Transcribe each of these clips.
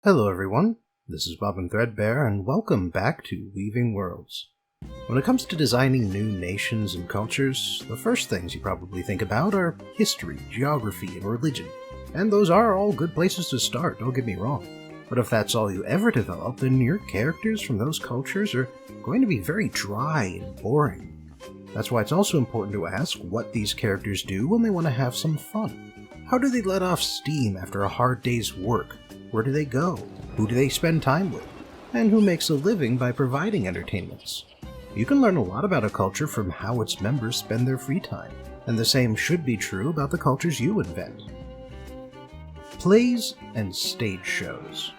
Hello everyone, this is Bob and Threadbare, and welcome back to Weaving Worlds. When it comes to designing new nations and cultures, the first things you probably think about are history, geography, and religion. And those are all good places to start, don't get me wrong. But if that's all you ever develop, then your characters from those cultures are going to be very dry and boring. That's why it's also important to ask what these characters do when they want to have some fun. How do they let off steam after a hard day's work? Where do they go? Who do they spend time with? And who makes a living by providing entertainments? You can learn a lot about a culture from how its members spend their free time, and the same should be true about the cultures you invent. Plays and stage shows.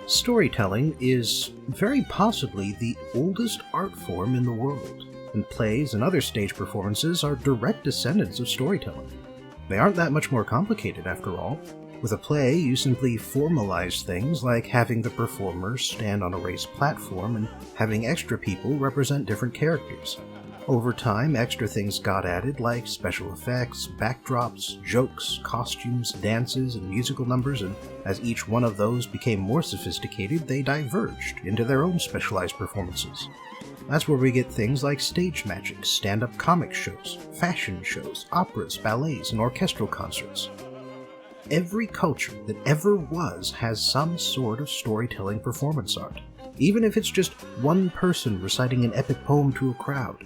Storytelling is very possibly the oldest art form in the world, and plays and other stage performances are direct descendants of storytelling. They aren't that much more complicated after all. With a play, you simply formalize things like having the performer stand on a raised platform and having extra people represent different characters. Over time, extra things got added like special effects, backdrops, jokes, costumes, dances, and musical numbers, and as each one of those became more sophisticated, they diverged into their own specialized performances. That's where we get things like stage magic, stand-up comic shows, fashion shows, operas, ballets, and orchestral concerts. Every culture that ever was has some sort of storytelling performance art, even if it's just one person reciting an epic poem to a crowd.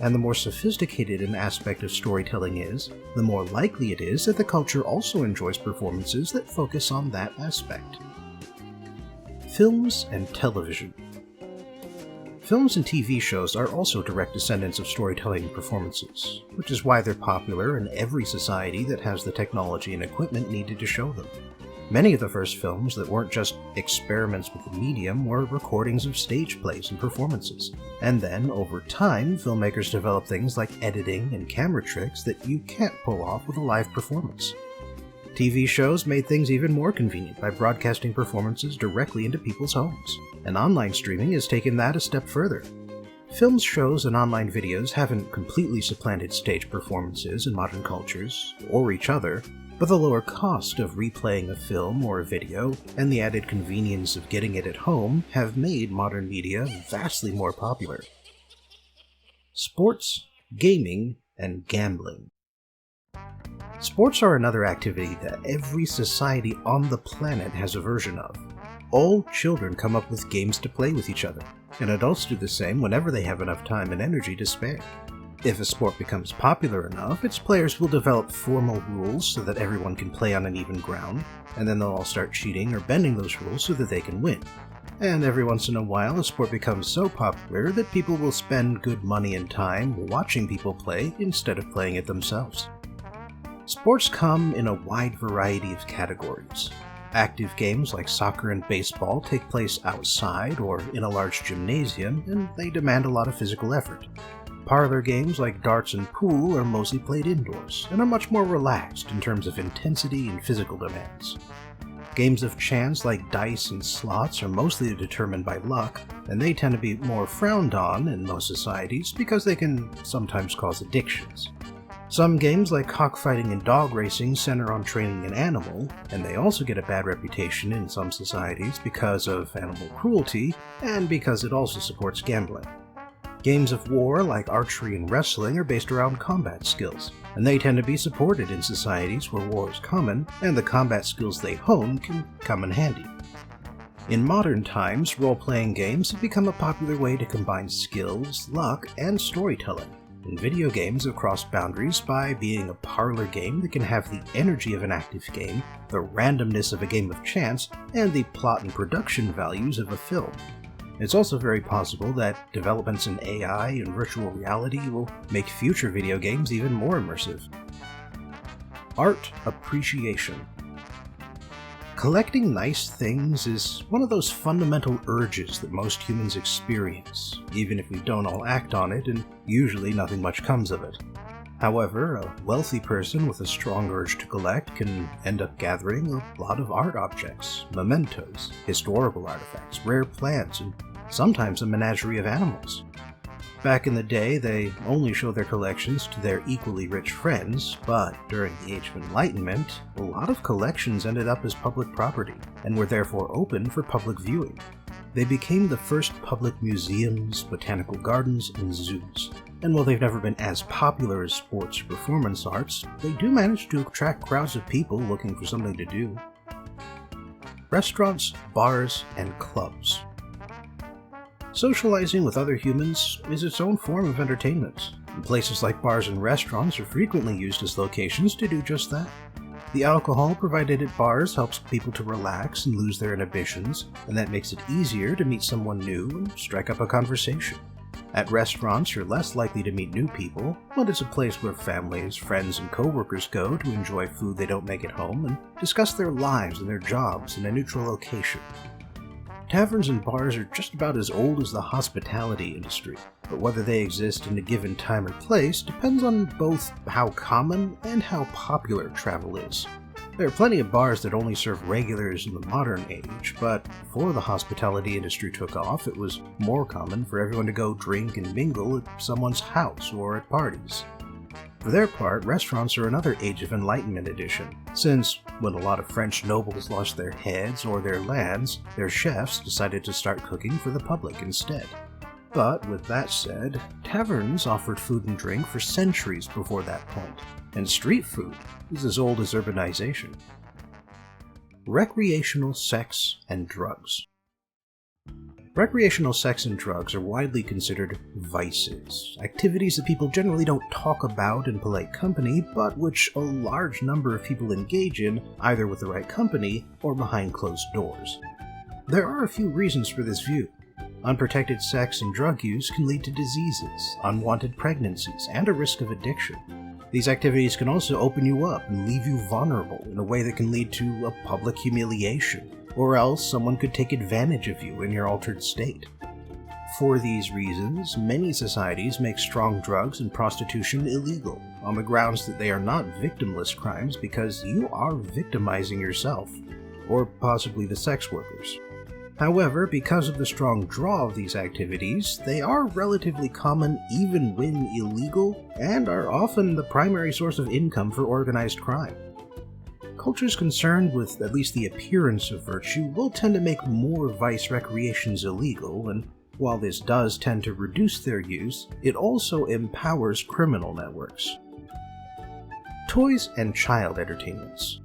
And the more sophisticated an aspect of storytelling is, the more likely it is that the culture also enjoys performances that focus on that aspect. Films and television. Films and TV shows are also direct descendants of storytelling performances, which is why they're popular in every society that has the technology and equipment needed to show them. Many of the first films that weren't just experiments with the medium were recordings of stage plays and performances, and then, over time, filmmakers developed things like editing and camera tricks that you can't pull off with a live performance. TV shows made things even more convenient by broadcasting performances directly into people's homes, and online streaming has taken that a step further. Films, shows, and online videos haven't completely supplanted stage performances in modern cultures, or each other, but the lower cost of replaying a film or a video, and the added convenience of getting it at home, have made modern media vastly more popular. Sports, gaming, and gambling. Sports are another activity that every society on the planet has a version of. All children come up with games to play with each other, and adults do the same whenever they have enough time and energy to spare. If a sport becomes popular enough, its players will develop formal rules so that everyone can play on an even ground, and then they'll all start cheating or bending those rules so that they can win. And every once in a while, a sport becomes so popular that people will spend good money and time watching people play instead of playing it themselves. Sports come in a wide variety of categories. Active games like soccer and baseball take place outside or in a large gymnasium, and they demand a lot of physical effort. Parlor games like darts and pool are mostly played indoors, and are much more relaxed in terms of intensity and physical demands. Games of chance like dice and slots are mostly determined by luck, and they tend to be more frowned on in most societies because they can sometimes cause addictions. Some games like cockfighting and dog racing center on training an animal, and they also get a bad reputation in some societies because of animal cruelty, and because it also supports gambling. Games of war like archery and wrestling are based around combat skills, and they tend to be supported in societies where war is common, and the combat skills they hone can come in handy. In modern times, role-playing games have become a popular way to combine skills, luck, and storytelling. And video games have crossed boundaries by being a parlor game that can have the energy of an active game, the randomness of a game of chance, and the plot and production values of a film. It's also very possible that developments in AI and virtual reality will make future video games even more immersive. Art appreciation. Collecting nice things is one of those fundamental urges that most humans experience, even if we don't all act on it, and usually nothing much comes of it. However, a wealthy person with a strong urge to collect can end up gathering a lot of art objects, mementos, historical artifacts, rare plants, and sometimes a menagerie of animals. Back in the day, they only showed their collections to their equally rich friends, but during the Age of Enlightenment, a lot of collections ended up as public property, and were therefore open for public viewing. They became the first public museums, botanical gardens, and zoos. And while they've never been as popular as sports or performance arts, they do manage to attract crowds of people looking for something to do. Restaurants, bars, and clubs. Socializing with other humans is its own form of entertainment, and places like bars and restaurants are frequently used as locations to do just that. The alcohol provided at bars helps people to relax and lose their inhibitions, and that makes it easier to meet someone new and strike up a conversation. At restaurants, you're less likely to meet new people, but it's a place where families, friends, and coworkers go to enjoy food they don't make at home and discuss their lives and their jobs in a neutral location. Taverns and bars are just about as old as the hospitality industry, but whether they exist in a given time or place depends on both how common and how popular travel is. There are plenty of bars that only serve regulars in the modern age, but before the hospitality industry took off, it was more common for everyone to go drink and mingle at someone's house or at parties. For their part, restaurants are another Age of Enlightenment addition, since when a lot of French nobles lost their heads or their lands, their chefs decided to start cooking for the public instead. But with that said, taverns offered food and drink for centuries before that point, and street food is as old as urbanization. Recreational sex and drugs. Recreational sex and drugs are widely considered vices, activities that people generally don't talk about in polite company, but which a large number of people engage in either with the right company or behind closed doors. There are a few reasons for this view. Unprotected sex and drug use can lead to diseases, unwanted pregnancies, and a risk of addiction. These activities can also open you up and leave you vulnerable in a way that can lead to a public humiliation, or else someone could take advantage of you in your altered state. For these reasons, many societies make strong drugs and prostitution illegal, on the grounds that they are not victimless crimes because you are victimizing yourself, or possibly the sex workers. However, because of the strong draw of these activities, they are relatively common even when illegal, and are often the primary source of income for organized crime. Cultures concerned with at least the appearance of virtue will tend to make more vice recreations illegal, and while this does tend to reduce their use, it also empowers criminal networks. Toys and child entertainments.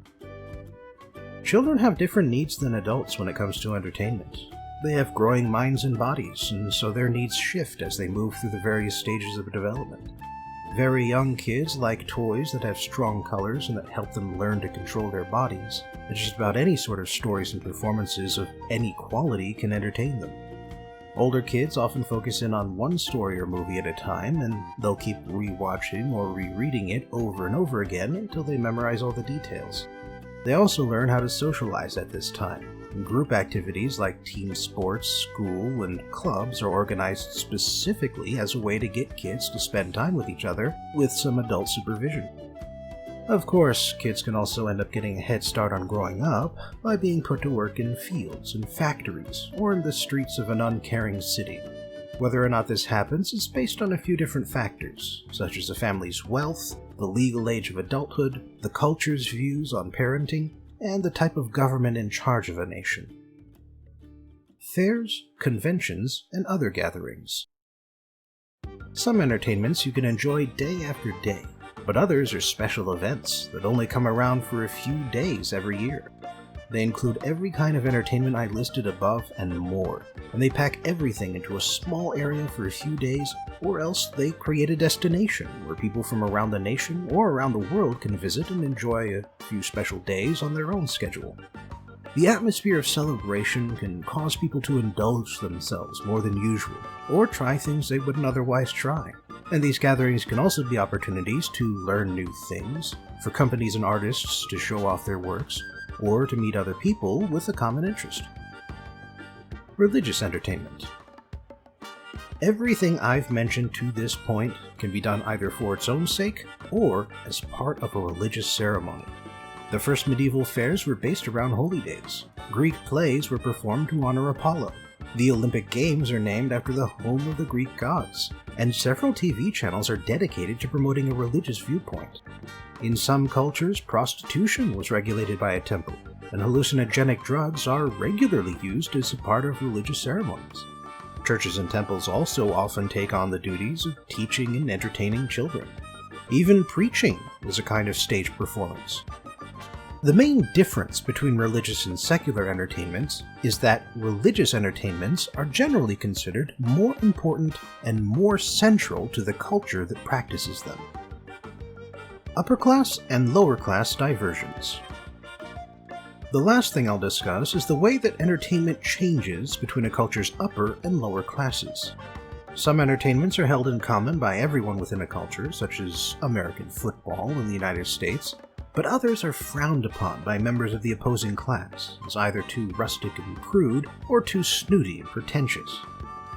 Children have different needs than adults when it comes to entertainment. They have growing minds and bodies, and so their needs shift as they move through the various stages of development. Very young kids like toys that have strong colors and that help them learn to control their bodies, and just about any sort of stories and performances of any quality can entertain them. Older kids often focus in on one story or movie at a time, and they'll keep rewatching or rereading it over and over again until they memorize all the details. They also learn how to socialize at this time. Group activities like team sports, school, and clubs are organized specifically as a way to get kids to spend time with each other with some adult supervision. Of course, kids can also end up getting a head start on growing up by being put to work in fields and factories or in the streets of an uncaring city. Whether or not this happens is based on a few different factors, such as a family's wealth, the legal age of adulthood, the culture's views on parenting, and the type of government in charge of a nation. Fairs, conventions, and other gatherings. Some entertainments you can enjoy day after day, but others are special events that only come around for a few days every year. They include every kind of entertainment I listed above and more, and they pack everything into a small area for a few days, or else they create a destination where people from around the nation or around the world can visit and enjoy a few special days on their own schedule. The atmosphere of celebration can cause people to indulge themselves more than usual, or try things they wouldn't otherwise try. And these gatherings can also be opportunities to learn new things, for companies and artists to show off their works, or to meet other people with a common interest. Religious entertainment. Everything I've mentioned to this point can be done either for its own sake or as part of a religious ceremony. The first medieval fairs were based around holy days. Greek plays were performed to honor Apollo. The Olympic Games are named after the home of the Greek gods, and several TV channels are dedicated to promoting a religious viewpoint. In some cultures, prostitution was regulated by a temple, and hallucinogenic drugs are regularly used as a part of religious ceremonies. Churches and temples also often take on the duties of teaching and entertaining children. Even preaching is a kind of stage performance. The main difference between religious and secular entertainments is that religious entertainments are generally considered more important and more central to the culture that practices them. Upper class and lower class diversions. The last thing I'll discuss is the way that entertainment changes between a culture's upper and lower classes. Some entertainments are held in common by everyone within a culture, such as American football in the United States, but others are frowned upon by members of the opposing class as either too rustic and crude or too snooty and pretentious.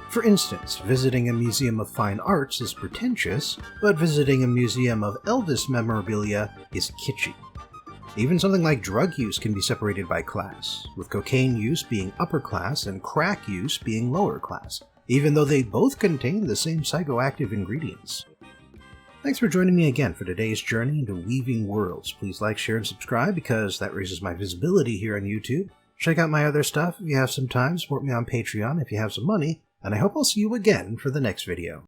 For instance, visiting a museum of fine arts is pretentious, but visiting a museum of Elvis memorabilia is kitschy. Even something like drug use can be separated by class, with cocaine use being upper class and crack use being lower class, even though they both contain the same psychoactive ingredients. Thanks for joining me again for today's journey into weaving worlds. Please like, share, and subscribe because that raises my visibility here on YouTube. Check out my other stuff if you have some time, support me on Patreon if you have some money, and I hope I'll see you again for the next video.